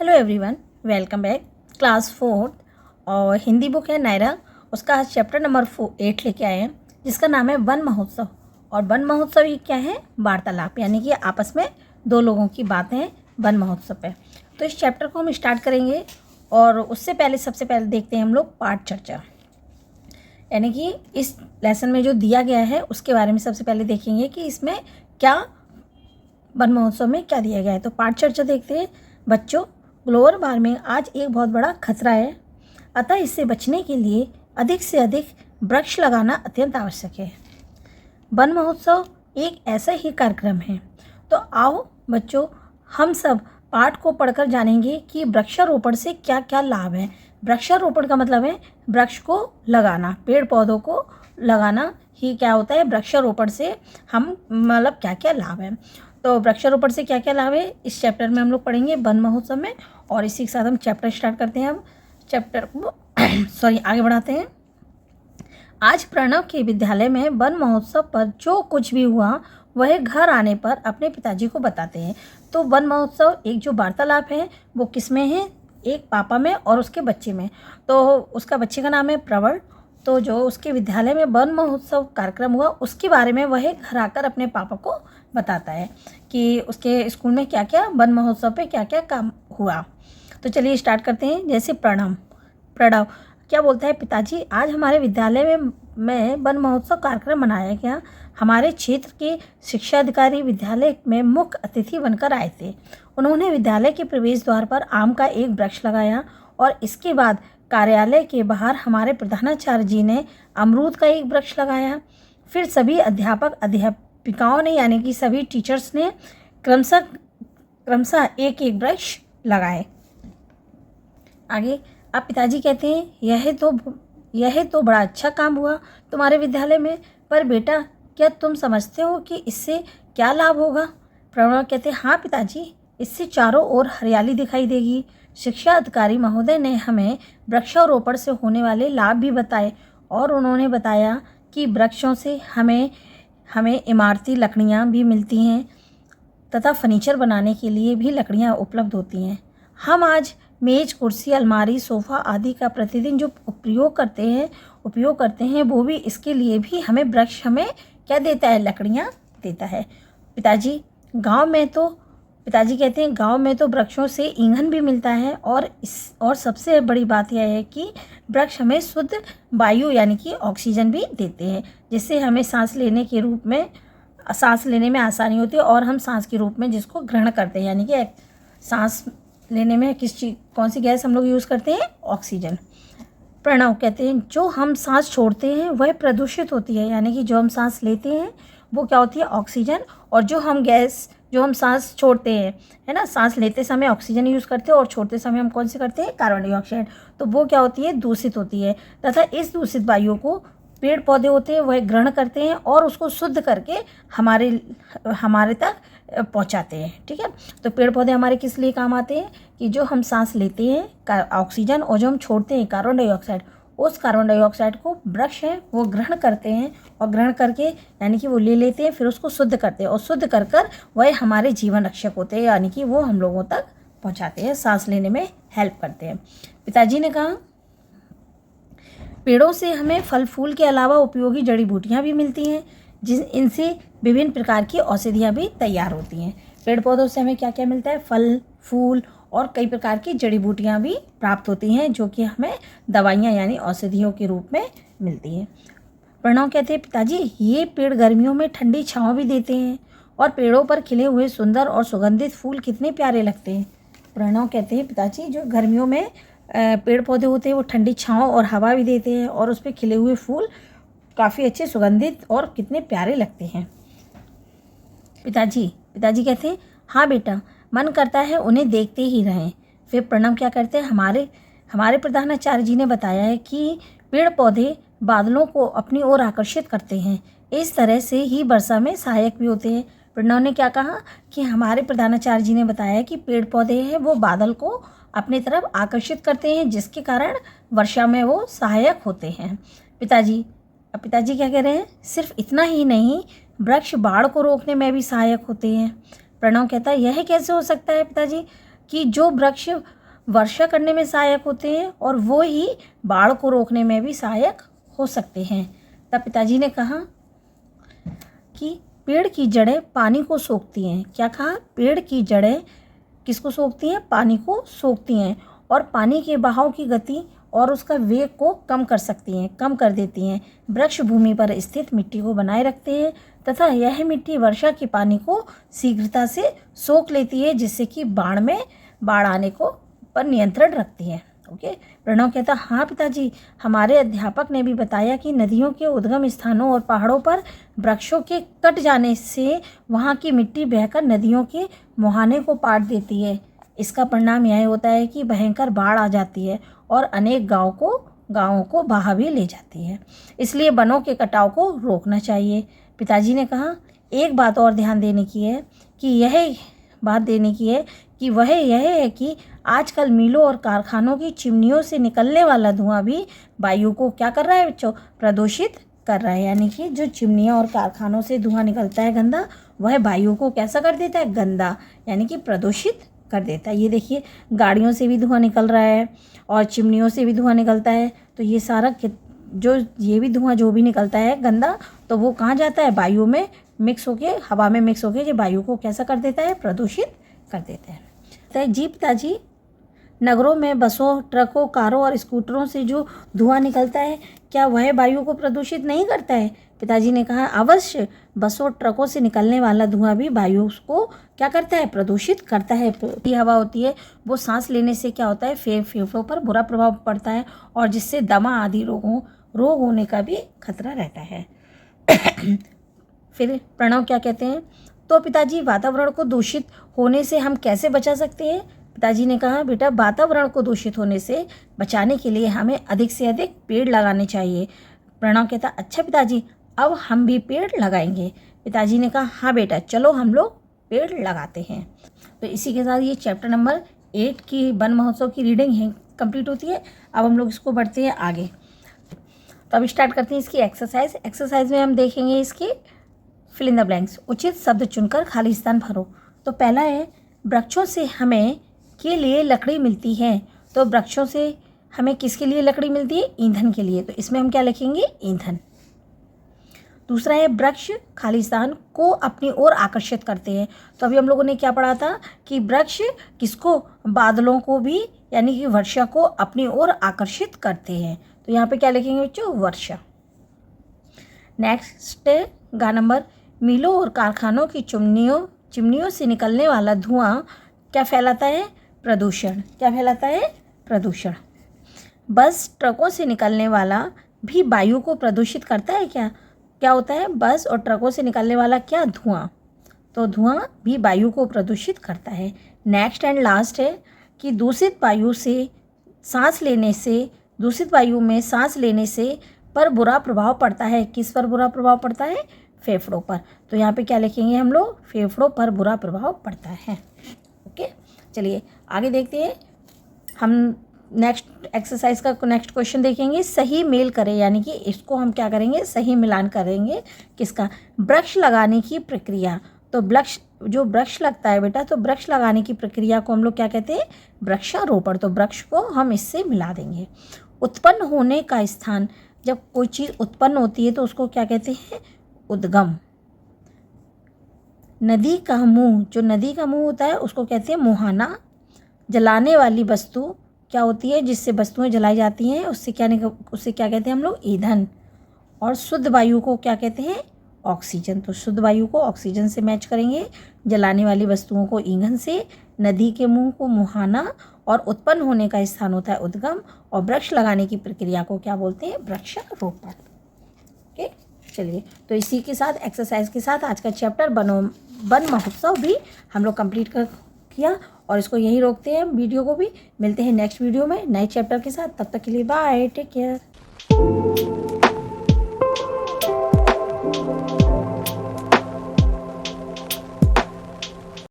Hello everyone, welcome back. Class 4 और Hindi book है नायरा, उसका आज चैप्टर नंबर 8 लेके आए हैं, जिसका नाम है वन महोत्सव। और वन महोत्सव ये क्या है? वार्तालाप, यानी कि आपस में दो लोगों की बातें वन महोत्सव पे। तो इस चैप्टर को हम स्टार्ट करेंगे और उससे पहले सबसे पहले देखते हैं हम लोग पाठ चर्चा, यानी कि इस लेसन में जो दिया गया है उसके बारे में सबसे पहले देखेंगे कि इसमें क्या वन महोत्सव में क्या दिया गया है। तो पाठ चर्चा देखते हैं। बच्चों, ग्लोबल वार्मिंग आज एक बहुत बड़ा खतरा है, अतः इससे बचने के लिए अधिक से अधिक वृक्ष लगाना अत्यंत आवश्यक है। वन महोत्सव एक ऐसा ही कार्यक्रम है। तो आओ बच्चों, हम सब पाठ को पढ़कर जानेंगे कि वृक्षारोपण से क्या क्या लाभ है। वृक्षारोपण का मतलब है वृक्ष को लगाना, पेड़ पौधों को लगाना ही क्या होता है। वृक्षारोपण से हम मतलब क्या क्या लाभ है। तो वृक्षारोपण से क्या क्या लाभ है इस चैप्टर में हम लोग पढ़ेंगे वन महोत्सव में। और इसी के साथ हम चैप्टर स्टार्ट करते हैं। अब चैप्टर को आगे बढ़ाते हैं। आज प्रणव के विद्यालय में वन महोत्सव पर जो कुछ भी हुआ वह घर आने पर अपने पिताजी को बताते हैं। तो वन महोत्सव एक जो वार्तालाप है वो किस में है? एक पापा में और उसके बच्चे में। तो उसका बच्चे का नाम है प्रवल। तो जो उसके विद्यालय में वन महोत्सव कार्यक्रम हुआ उसके बारे में वह घर आकर अपने पापा को बताता है कि उसके स्कूल में क्या क्या वन महोत्सव पे क्या क्या काम हुआ। तो चलिए स्टार्ट करते हैं। जैसे प्रणव क्या बोलता है, पिताजी आज हमारे विद्यालय में वन महोत्सव कार्यक्रम मनाया गया। हमारे क्षेत्र के शिक्षा अधिकारी विद्यालय में मुख्य अतिथि बनकर आए थे। उन्होंने विद्यालय के प्रवेश द्वार पर आम का एक वृक्ष लगाया और इसके बाद कार्यालय के बाहर हमारे प्रधानाचार्य जी ने अमरूद का एक वृक्ष लगाया। फिर सभी अध्यापक अध्यापिकाओं ने, यानी कि सभी टीचर्स ने क्रमशः एक एक वृक्ष लगाए। आगे अब पिताजी कहते हैं यह तो बड़ा अच्छा काम हुआ तुम्हारे विद्यालय में, पर बेटा क्या तुम समझते हो कि इससे क्या लाभ होगा? प्रणव कहते हैं, हाँ पिताजी, इससे चारों ओर हरियाली दिखाई देगी। शिक्षा अधिकारी महोदय ने हमें वृक्षारोपण से होने वाले लाभ भी बताए और उन्होंने बताया कि वृक्षों से हमें इमारती लकड़ियाँ भी मिलती हैं तथा फर्नीचर बनाने के लिए भी लकड़ियाँ उपलब्ध होती हैं। हम आज मेज, कुर्सी, अलमारी, सोफ़ा आदि का प्रतिदिन जो उपयोग करते हैं वो भी इसके लिए भी हमें वृक्ष हमें क्या देता है? लकड़ियाँ देता है। पिताजी कहते हैं गांव में तो वृक्षों से ईंधन भी मिलता है और सबसे बड़ी बात यह है कि वृक्ष हमें शुद्ध वायु यानी कि ऑक्सीजन भी देते हैं, जिससे हमें सांस लेने में आसानी होती है और हम सांस के रूप में जिसको ग्रहण करते हैं, यानी कि सांस लेने में कौन सी गैस हम लोग यूज़ करते हैं? ऑक्सीजन। प्रणव कहते हैं जो हम सांस छोड़ते हैं वह प्रदूषित होती है, यानी कि जो हम सांस लेते हैं वो क्या होती है? ऑक्सीजन। और जो हम सांस छोड़ते हैं, है ना, सांस लेते समय ऑक्सीजन यूज़ करते हैं और छोड़ते समय हम कौन से करते हैं? Carbon dioxide. तो वो क्या होती है? दूषित होती है। तथा इस दूषित वायु को पेड़ पौधे होते हैं वह ग्रहण करते हैं और उसको शुद्ध करके हमारे तक पहुंचाते हैं। ठीक है, तो पेड़ पौधे हमारे किस लिए काम आते हैं? कि जो हम सांस लेते हैं ऑक्सीजन और जो हम छोड़ते हैं कार्बन डाइऑक्साइड, उस कार्बन डाइऑक्साइड को वृक्ष है वो ग्रहण करते हैं और ग्रहण करके यानी कि वो ले लेते हैं, फिर उसको शुद्ध करते हैं और शुद्ध कर वह हमारे जीवन रक्षक होते हैं, यानी कि वो हम लोगों तक पहुँचाते हैं, सांस लेने में हेल्प करते हैं। पिताजी ने कहा पेड़ों से हमें फल फूल के अलावा उपयोगी जड़ी बूटियाँ भी मिलती हैं, इनसे विभिन्न प्रकार की औषधियाँ भी तैयार होती हैं। पेड़ पौधों से हमें क्या क्या मिलता है? फल फूल और कई प्रकार की जड़ी बूटियाँ भी प्राप्त होती हैं, जो कि हमें दवाइयाँ यानी औषधियों के रूप में मिलती हैं। प्रणव कहते हैं पिताजी ये पेड़ गर्मियों में ठंडी छाँव भी देते हैं और पेड़ों पर खिले हुए सुंदर और सुगंधित फूल कितने प्यारे लगते हैं। प्रणव कहते हैं पिताजी जो गर्मियों में पेड़ पौधे होते हैं वो ठंडी छाँव और हवा भी देते हैं और उस पर खिले हुए फूल काफ़ी अच्छे सुगंधित और कितने प्यारे लगते हैं। पिताजी कहते हैं हाँ बेटा, मन करता है उन्हें देखते ही रहें। फिर प्रणव क्या करते हैं, हमारे प्रधानाचार्य जी ने बताया है कि पेड़ पौधे बादलों को अपनी ओर आकर्षित करते हैं, इस तरह से ही वर्षा में सहायक भी होते हैं। प्रणव ने क्या कहा कि हमारे प्रधानाचार्य जी ने बताया कि पेड़ पौधे हैं वो बादल को अपनी तरफ आकर्षित करते हैं, जिसके कारण वर्षा में वो सहायक होते हैं। पिताजी क्या कह रहे हैं, सिर्फ इतना ही नहीं, वृक्ष बाढ़ को रोकने में भी सहायक होते हैं। प्रणव कहता है यह कैसे हो सकता है पिताजी? कि जो वृक्ष वर्षा करने में सहायक होते हैं और वो ही बाढ़ को रोकने में भी सहायक हो सकते हैं। तब पिताजी ने कहा कि पेड़ की जड़ें पानी को सोखती हैं। क्या कहा? पेड़ की जड़ें किसको सोखती हैं? पानी को सोखती हैं और पानी के बहाव की गति और उसका वेग को कम कर सकती हैं, कम कर देती हैं। वृक्ष भूमि पर स्थित मिट्टी को बनाए रखते हैं तथा यह मिट्टी वर्षा के पानी को शीघ्रता से सोख लेती है, जिससे कि बाढ़ आने को पर नियंत्रण रखती है। ओके। प्रणव कहता, हाँ पिताजी, हमारे अध्यापक ने भी बताया कि नदियों के उद्गम स्थानों और पहाड़ों पर वृक्षों के कट जाने से वहाँ की मिट्टी बहकर नदियों के मुहाने को पाट देती है। इसका परिणाम यह होता है कि भयंकर बाढ़ आ जाती है और अनेक गाँवों को बहा भी ले जाती है। इसलिए वनों के कटाव को रोकना चाहिए। पिताजी ने कहा, एक बात और ध्यान देने की है कि वह यह है कि आजकल मिलों और कारखानों की चिमनियों से निकलने वाला धुआं भी वायु को क्या कर रहा है बच्चों? प्रदूषित कर रहा है। यानी कि जो चिमनियाँ और कारखानों से धुआं निकलता है गंदा, वह वायु को कैसा कर देता है? गंदा, यानी कि प्रदूषित कर देता है। ये देखिए, गाड़ियों से भी धुआं निकल रहा है और चिमनियों से भी धुआं निकलता है। तो ये सारा ये भी धुआं जो भी निकलता है गंदा, तो वो कहाँ जाता है? वायु में मिक्स होके, हवा में मिक्स होके ये वायु को कैसा कर देता है? प्रदूषित कर देता है। जी पिताजी, नगरों में बसों, ट्रकों, कारों और स्कूटरों से जो धुआं निकलता है, क्या वह वायु को प्रदूषित नहीं करता है? पिताजी ने कहा, अवश्य, बसों, ट्रकों से निकलने वाला धुआं भी वायु को क्या करता है? प्रदूषित करता है। हवा होती है, वो सांस लेने से क्या होता है? फेफड़ों पर बुरा प्रभाव पड़ता है और जिससे दमा आदि रोग होने का भी खतरा रहता है। फिर प्रणव क्या कहते हैं? तो पिताजी, वातावरण को दूषित होने से हम कैसे बचा सकते हैं? पिताजी ने कहा, बेटा, वातावरण को दूषित होने से बचाने के लिए हमें अधिक से अधिक पेड़ लगाने चाहिए। प्रणव कहता, अच्छा पिताजी, अब हम भी पेड़ लगाएंगे। पिताजी ने कहा, हाँ बेटा, चलो हम लोग पेड़ लगाते हैं। तो इसी के साथ ये चैप्टर नंबर 8 की वन महोत्सव की रीडिंग है कंप्लीट होती है। अब हम लोग इसको बढ़ते हैं आगे। तो अब स्टार्ट करते हैं इसकी एक्सरसाइज में हम देखेंगे इसकी फिल इन द ब्लैंक्स। उचित शब्द चुनकर खाली स्थान भरो। तो पहला है, वृक्षों से हमें के लिए लकड़ी मिलती है। तो वृक्षों से हमें किसके लिए लकड़ी मिलती है? ईंधन के लिए। तो इसमें हम क्या लिखेंगे? ईंधन। दूसरा है, वृक्ष खाली स्थान को अपनी ओर आकर्षित करते हैं। तो अभी हम लोगों ने क्या पढ़ा था कि वृक्ष किसको? बादलों को भी, यानी कि वर्षा को अपनी ओर आकर्षित करते हैं। तो यहाँ पे क्या लिखेंगे बच्चों? वर्षा। नेक्स्ट है गा नंबर, मिलों और कारखानों की चिमनियों से निकलने वाला धुआं क्या फैलाता है? प्रदूषण। क्या फैलाता है? प्रदूषण। बस, ट्रकों से निकलने वाला भी वायु को प्रदूषित करता है क्या होता है? बस और ट्रकों से निकलने वाला क्या? धुआं। तो धुआं भी वायु को प्रदूषित करता है। नेक्स्ट एंड लास्ट है कि दूषित वायु में सांस लेने से पर बुरा प्रभाव पड़ता है। किस पर बुरा प्रभाव पड़ता है? फेफड़ों पर। तो यहाँ पे क्या लिखेंगे हम लोग? फेफड़ों पर बुरा प्रभाव पड़ता है। ओके, चलिए आगे देखते हैं। हम नेक्स्ट एक्सरसाइज का नेक्स्ट क्वेश्चन देखेंगे। सही मेल करें, यानी कि इसको हम क्या करेंगे? सही मिलान करेंगे। किसका? वृक्ष लगाने की प्रक्रिया। तो वृक्ष लगता है बेटा, तो वृक्ष लगाने की प्रक्रिया को हम लोग क्या कहते हैं? वृक्षारोपण। तो वृक्ष को हम इससे मिला देंगे। उत्पन्न होने का स्थान, जब कोई चीज़ उत्पन्न होती है तो उसको क्या कहते हैं? उद्गम। नदी का मुंह, जो नदी का मुंह होता है उसको कहते हैं मुहाना। जलाने वाली वस्तु क्या होती है? जिससे वस्तुएं जलाई जाती हैं, उससे क्या कहते हैं हम लोग? ईंधन। और शुद्ध वायु को क्या कहते हैं? ऑक्सीजन। तो शुद्ध वायु को ऑक्सीजन से मैच करेंगे, जलाने वाली वस्तुओं को ईंधन से, नदी के मुंह को मुहाना, और उत्पन्न होने का स्थान होता है उद्गम, और वृक्ष लगाने की प्रक्रिया को क्या बोलते हैं? वृक्षारोपण। ओके, चलिए, तो इसी के साथ एक्सरसाइज के साथ आज का चैप्टर वन महोत्सव भी हम लोग कंप्लीट किया, और इसको यहीं रोकते हैं। वीडियो को भी मिलते हैं नेक्स्ट वीडियो में नए चैप्टर के साथ। तब तक के लिए बाय, टेक केयर।